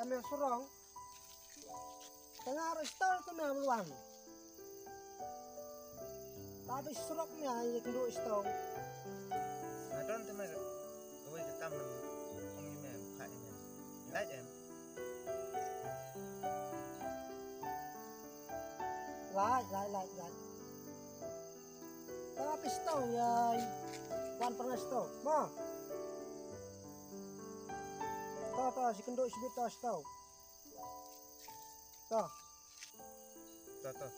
kami surong. Tengah restol tu na meluan. Tapi suroknya yang kedua stong. Adon tu mer, kau itu taman, kami mer, buka ini, lihat em. Lai. Tapi stong ya, wan pernah stong. Mo. Toh si kenduk si bita stong. Toh betul.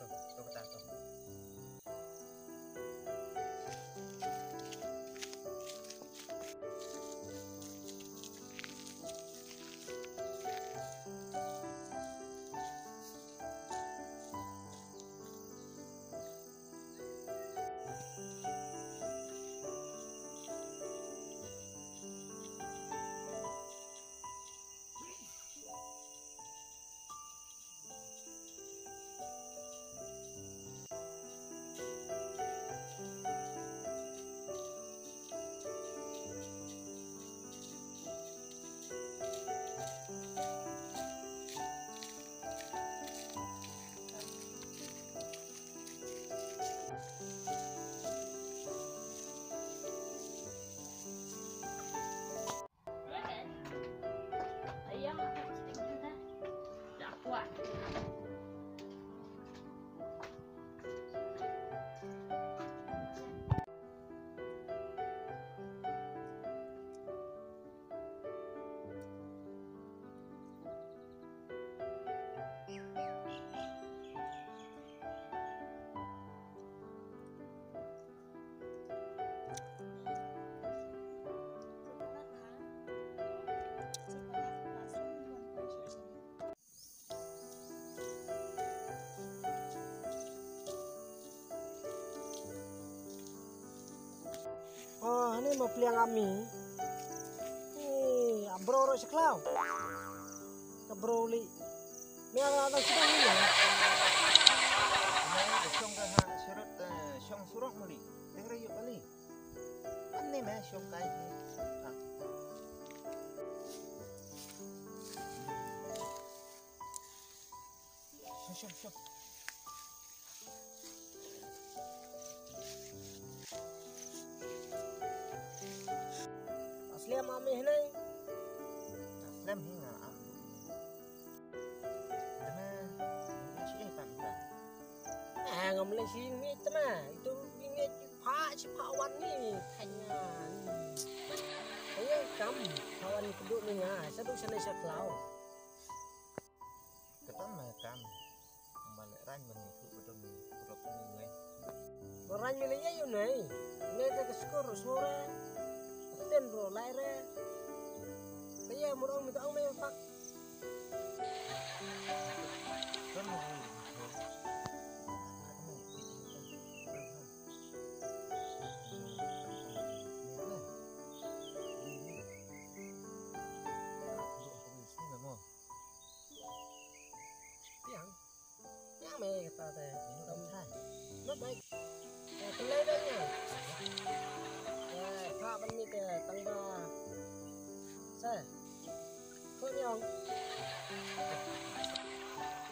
Oh, ini mau peliang kami. Nih, abro seklau. Kebroli. Ini ada sudah ni ya. Ini syong dah syarat syong surok muli. Dengar yuk kali. Ani meh syong kai ni. Syong. Asli mami ni. Lem hingga. Ngomong sini tu mah. Itu ini pak wan ni kanya. Ayah kamu kawan kedua ni ngah. Satu sana seklau. Ketam macam balik ran mengikut betul produk ni. Orang milihnya yun ni. Ini tak skor semua. Ten ro lai re. Kaya murang minta au mai pak. Kan Yang mai kata teh. Nó baik. Pelai dah nya. Pak bani teh tang ba. Saya. Kau ni orang.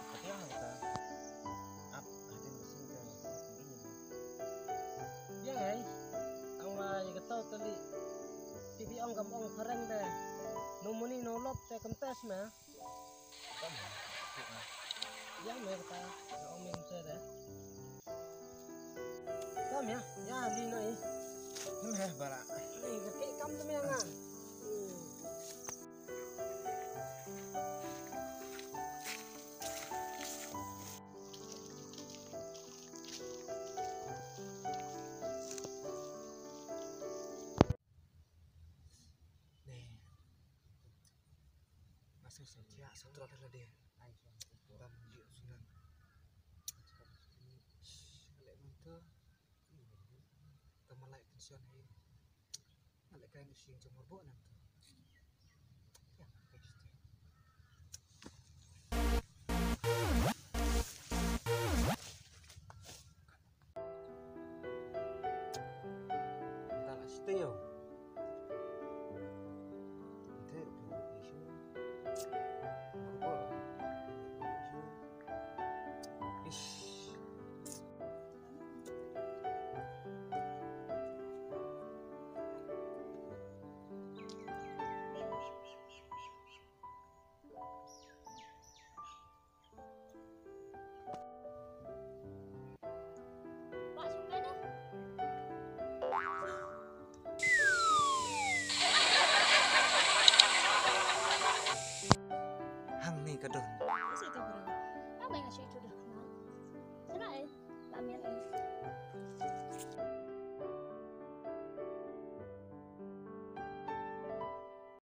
Tapi yang kita up ada mesin ke ini. Ya ngai. Tang ba yang kata tadi. TV ong kampung pareng teh. Nomoni nolop teh kentas mah. Yang mai kata. Ong min teh dah. Kam ya, di noi. Meh bara. Ni kaki kam tu yang ah. Masuk saja setelah adalah dia. Tam dia sunan. Alek mantu. Tamalai tension hai. Alek kain sing cuma buat nanti. Ya, pasti. Entahlah setio. Itu isu. keduh